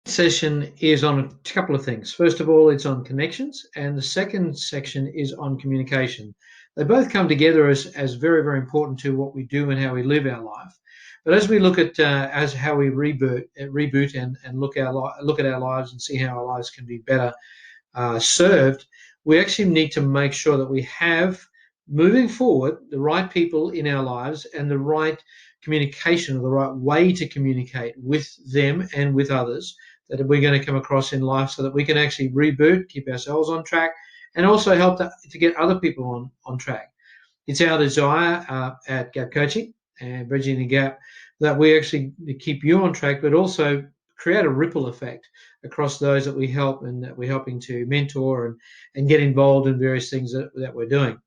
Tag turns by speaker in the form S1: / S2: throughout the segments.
S1: Session is on a couple of things. First of all, it's on connections, and the second section is on communication. They both come together as very, very important to what we do and how we live our life. But as we look at as how we reboot and look at our lives and see how our lives can be better served, we actually need to make sure that we have, moving forward, the right people in our lives and the right communication or the right way to communicate with them and with others that we're going to come across in life so that we can actually reboot, keep ourselves on track, and also help to get other people on track. It's our desire at Gap Coaching and Bridging the Gap that we actually keep you on track, but also create a ripple effect across those that we help and that we're helping to mentor and get involved in various things that we're doing.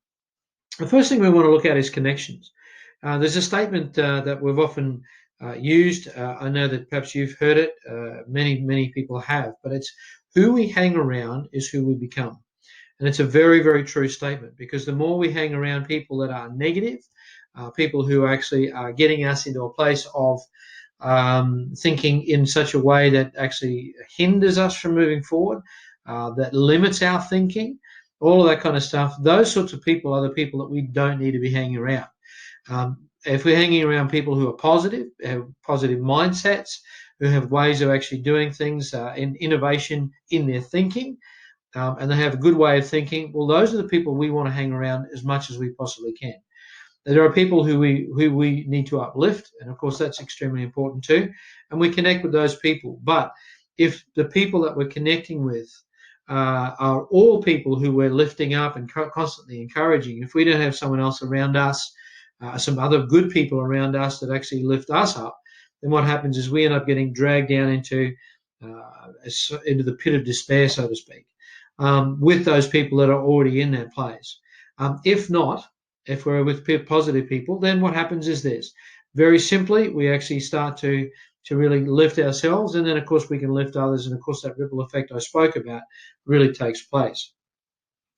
S1: The first thing we want to look at is connections. There's a statement that we've often used. I know that perhaps you've heard it. Many people have, but it's who we hang around is who we become. And it's a very, very true statement because the more we hang around people that are negative, people who actually are getting us into a place of thinking in such a way that actually hinders us from moving forward, that limits our thinking, all of that kind of stuff, those sorts of people are the people that we don't need to be hanging around. If we're hanging around people who are positive, have positive mindsets, who have ways of actually doing things in innovation in their thinking, and they have a good way of thinking, well, those are the people we want to hang around as much as we possibly can. There are people who we need to uplift, and of course that's extremely important too, and we connect with those people. But if the people that we're connecting with are all people who we're lifting up and constantly encouraging, if we don't have someone else around us, some other good people around us that actually lift us up, then what happens is we end up getting dragged down into the pit of despair, so to speak, with those people that are already in that place. If not, if we're with positive people, then what happens is this. Very simply, we actually start to really lift ourselves, and then of course we can lift others, and of course that ripple effect I spoke about really takes place.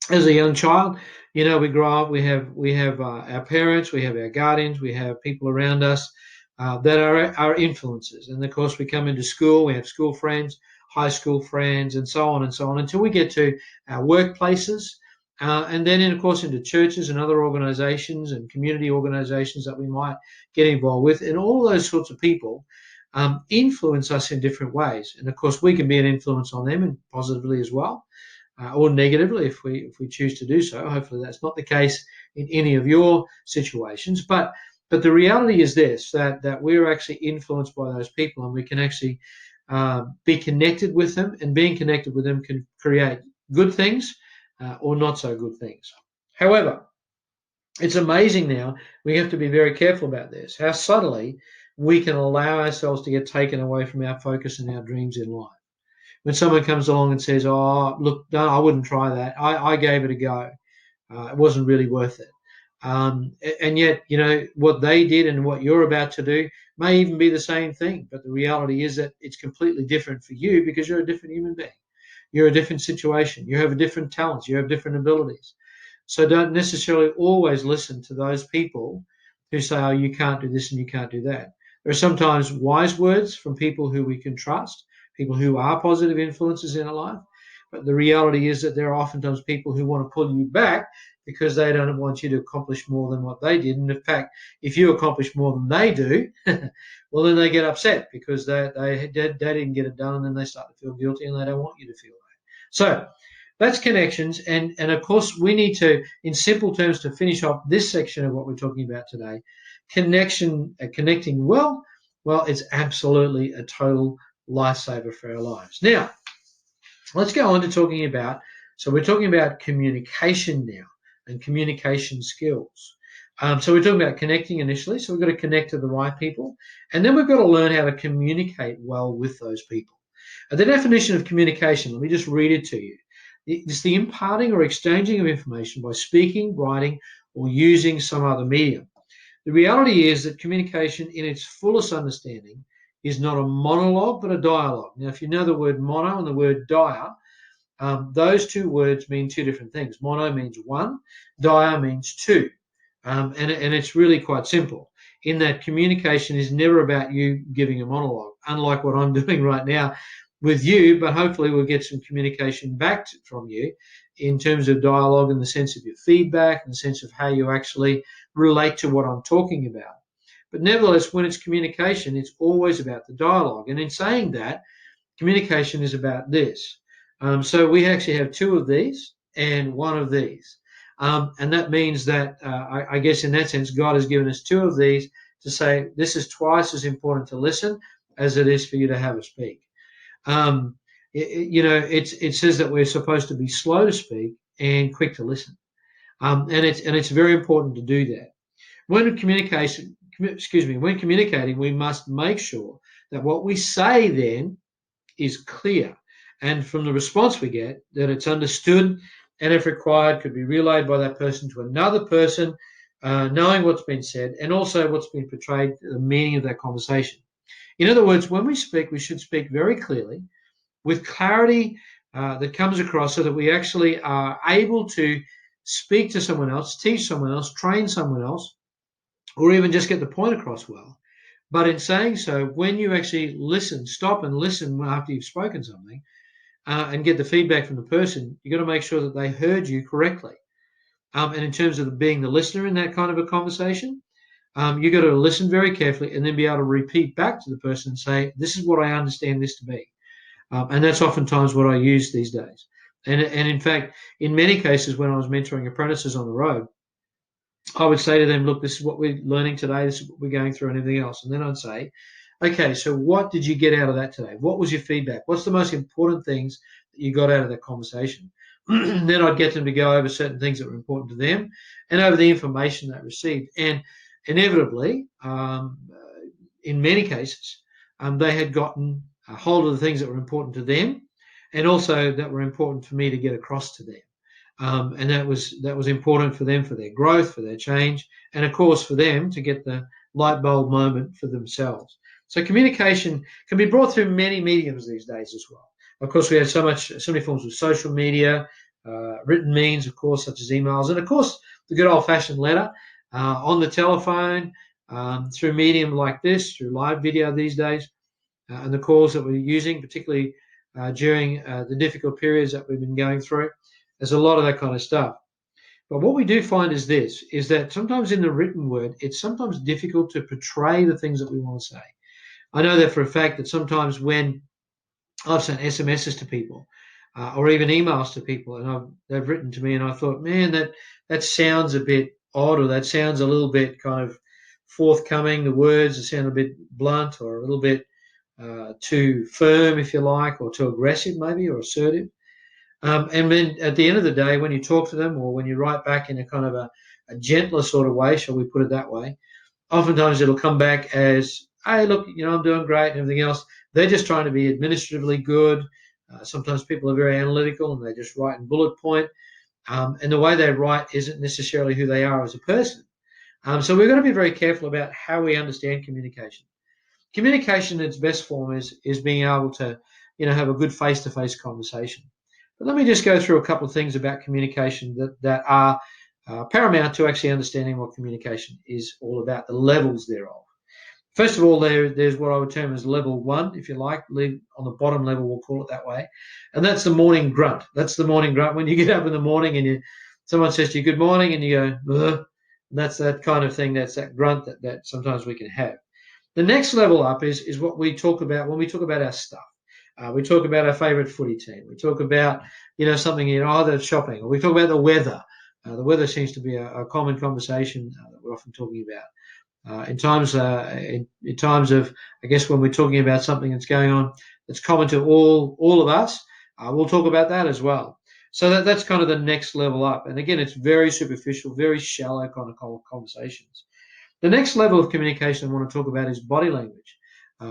S1: As a young child, we grow up, we have our parents, we have our guardians, we have people around us that are our influences, and of course we come into school, we have school friends, high school friends, and so on until we get to our workplaces. And then, of course, into churches and other organizations and community organizations that we might get involved with. And all those sorts of people influence us in different ways. And, of course, we can be an influence on them and positively as well, or negatively if we choose to do so. Hopefully that's not the case in any of your situations. But the reality is this, that we're actually influenced by those people, and we can actually be connected with them, and being connected with them can create good things or not so good things. However, it's amazing now, we have to be very careful about this, how subtly we can allow ourselves to get taken away from our focus and our dreams in life. When someone comes along and says, oh, look, no, I wouldn't try that. I gave it a go. It wasn't really worth it. And yet, what they did and what you're about to do may even be the same thing. But the reality is that it's completely different for you because you're a different human being. You're a different situation. You have different talents. You have different abilities. So don't necessarily always listen to those people who say, oh, you can't do this and you can't do that. There are sometimes wise words from people who we can trust, people who are positive influences in our life. But the reality is that there are oftentimes people who want to pull you back because they don't want you to accomplish more than what they did. And in fact, if you accomplish more than they do, well, then they get upset because they didn't get it done, and then they start to feel guilty and they don't want you to feel that. So that's connections. And of course, we need to, in simple terms, to finish off this section of what we're talking about today, connecting well, it's absolutely a total lifesaver for our lives. Now, let's go on to talking about, so we're talking about communication now and communication skills. So we're talking about connecting initially, so we've got to connect to the right people, and then we've got to learn how to communicate well with those people. The definition of communication, let me just read it to you. It's the imparting or exchanging of information by speaking, writing, or using some other medium. The reality is that communication in its fullest understanding is not a monologue, but a dialogue. Now, if you know the word mono and the word dia, those two words mean two different things. Mono means one, dia means two. And it's really quite simple in that communication is never about you giving a monologue, unlike what I'm doing right now. with you, but hopefully we'll get some communication back from you in terms of dialogue, in the sense of your feedback, in the sense of how you actually relate to what I'm talking about. But nevertheless, when it's communication, it's always about the dialogue. And in saying that, communication is about this. So we actually have two of these and one of these. And that means that, I guess in that sense, God has given us two of these to say this is twice as important to listen as it is for you to have a speak. It says that we're supposed to be slow to speak and quick to listen. And it's very important to do that. When communicating, we must make sure that what we say then is clear, and from the response we get, that it's understood, and if required, could be relayed by that person to another person, knowing what's been said and also what's been portrayed, the meaning of that conversation. In other words, when we speak, we should speak very clearly with clarity that comes across, so that we actually are able to speak to someone else, teach someone else, train someone else, or even just get the point across well. But in saying so, when you actually listen, stop and listen after you've spoken something, and get the feedback from the person, you've got to make sure that they heard you correctly. And in terms of being the listener in that kind of a conversation, you've got to listen very carefully and then be able to repeat back to the person and say, this is what I understand this to be. And that's oftentimes what I use these days. And in fact, in many cases, when I was mentoring apprentices on the road, I would say to them, look, this is what we're learning today, this is what we're going through, and everything else. And then I'd say, okay, so what did you get out of that today? What was your feedback? What's the most important things that you got out of that conversation? Then I'd get them to go over certain things that were important to them and over the information they received. And inevitably, in many cases, they had gotten a hold of the things that were important to them, and also that were important for me to get across to them. And that was important for them, for their growth, for their change, and of course for them to get the light bulb moment for themselves. So communication can be brought through many mediums these days as well. Of course, we have so many forms of social media, written means, of course, such as emails, and of course the good old-fashioned letter, on the telephone, through medium like this, through live video these days, and the calls that we're using, particularly during the difficult periods that we've been going through. There's a lot of that kind of stuff. But what we do find is that sometimes in the written word, it's sometimes difficult to portray the things that we want to say. I know that for a fact, that sometimes when I've sent SMSs to people, or even emails to people, and they've written to me, and I thought, man, that sounds a bit odd, or that sounds a little bit kind of forthcoming. The words sound a bit blunt, or a little bit too firm, if you like, or too aggressive maybe, or assertive. And then at the end of the day, when you talk to them, or when you write back in a kind of a gentler sort of way, shall we put it that way, oftentimes it'll come back as, hey, look, I'm doing great and everything else. They're just trying to be administratively good. Sometimes people are very analytical and they just write in bullet point. And the way they write isn't necessarily who they are as a person. So we've got to be very careful about how we understand communication. Communication in its best form is being able to, have a good face-to-face conversation. But let me just go through a couple of things about communication that are paramount to actually understanding what communication is all about, the levels thereof. First of all, there's what I would term as level one, if you like. On the bottom level, we'll call it that way. And that's the morning grunt. That's the morning grunt. When you get up in the morning and someone says to you, good morning, and you go, ugh. That's that kind of thing. That's that grunt that sometimes we can have. The next level up is what we talk about when we talk about our stuff. We talk about our favourite footy team. We talk about, something, either shopping, or we talk about the weather. The weather seems to be a common conversation that we're often talking about. In times of, I guess, when we're talking about something that's going on that's common to all of us, we'll talk about that as well. So that's kind of the next level up. And again, it's very superficial, very shallow kind of conversations. The next level of communication I want to talk about is body language.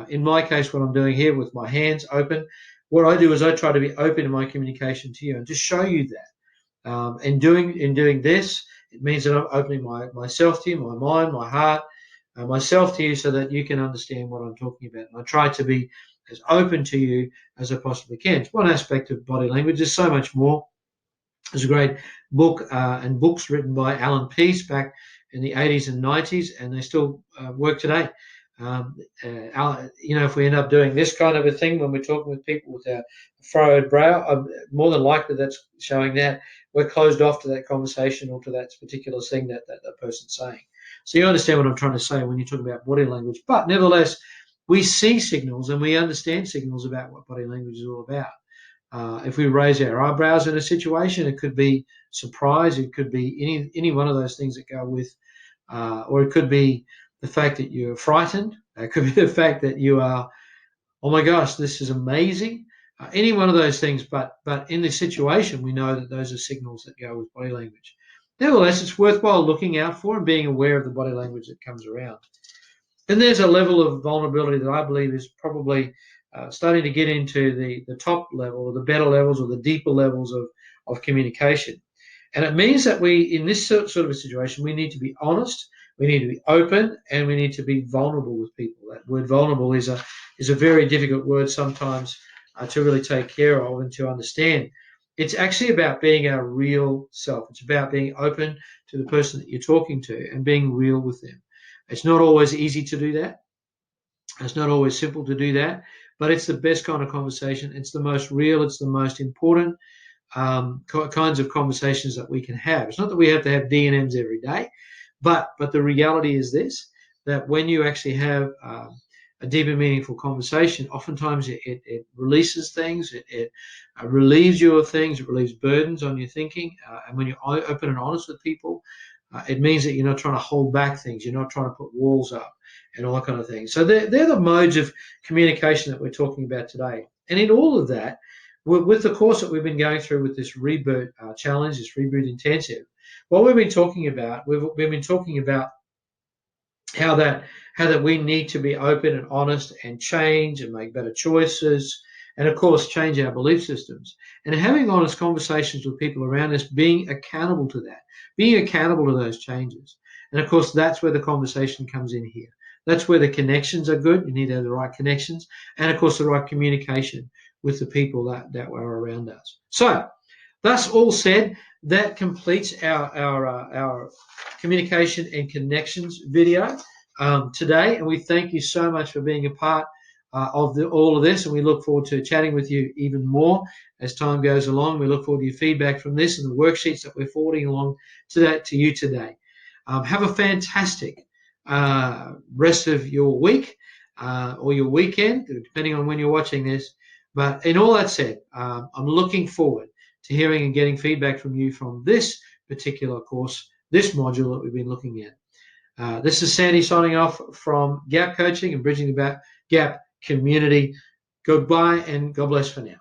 S1: In my case, what I'm doing here with my hands open, what I do is I try to be open in my communication to you and to show you that. In doing this, it means that I'm opening myself to you, my mind, my heart, myself to you, so that you can understand what I'm talking about. And I try to be as open to you as I possibly can. It's one aspect of body language. There's so much more. There's a great book and books written by Alan Pease back in the 80s and 90s, and they still work today. If we end up doing this kind of a thing when we're talking with people with a furrowed brow, more than likely that's showing that we're closed off to that conversation or to that particular thing that person's saying. So you understand what I'm trying to say when you talk about body language. But nevertheless, we see signals and we understand signals about what body language is all about. If we raise our eyebrows in a situation, it could be surprise. It could be any one of those things that go with, or it could be the fact that you're frightened. It could be the fact that you are, oh my gosh, this is amazing. Any one of those things. But in this situation, we know that those are signals that go with body language. Nevertheless, it's worthwhile looking out for and being aware of the body language that comes around. And there's a level of vulnerability that I believe is probably starting to get into the top level or the better levels or the deeper levels of communication. And it means that we, in this sort of a situation, we need to be honest, we need to be open, and we need to be vulnerable with people. That word vulnerable is a very difficult word sometimes to really take care of and to understand. It's actually about being our real self. It's about being open to the person that you're talking to and being real with them. It's not always easy to do that. It's not always simple to do that, but it's the best kind of conversation. It's the most real. It's the most important kinds of conversations that we can have. It's not that we have to have D&Ms every day, but the reality is this, that when you actually have a deep and meaningful conversation, oftentimes it releases things, it relieves you of things, it relieves burdens on your thinking. And when you're open and honest with people, it means that you're not trying to hold back things, you're not trying to put walls up and all that kind of thing. So they're the modes of communication that we're talking about today. And in all of that, with the course that we've been going through with this reboot challenge, this reboot intensive, what we've been talking about, we've been talking about how that we need to be open and honest and change and make better choices and of course change our belief systems and having honest conversations with people around us, being accountable to that, being accountable to those changes. And of course that's where the conversation comes in here. That's where the connections are good. You need to have the right connections and of course the right communication with the people that were around us. So that's all said, that completes our communication and connections video today. And we thank you so much for being a part of all of this. And we look forward to chatting with you even more as time goes along. We look forward to your feedback from this and the worksheets that we're forwarding along to you today. Have a fantastic rest of your week or your weekend, depending on when you're watching this. But in all that said, I'm looking forward to hearing and getting feedback from you from this particular course, this module that we've been looking at. This is Sandy signing off from Gap Coaching and Bridging the Gap Community. Goodbye and God bless for now.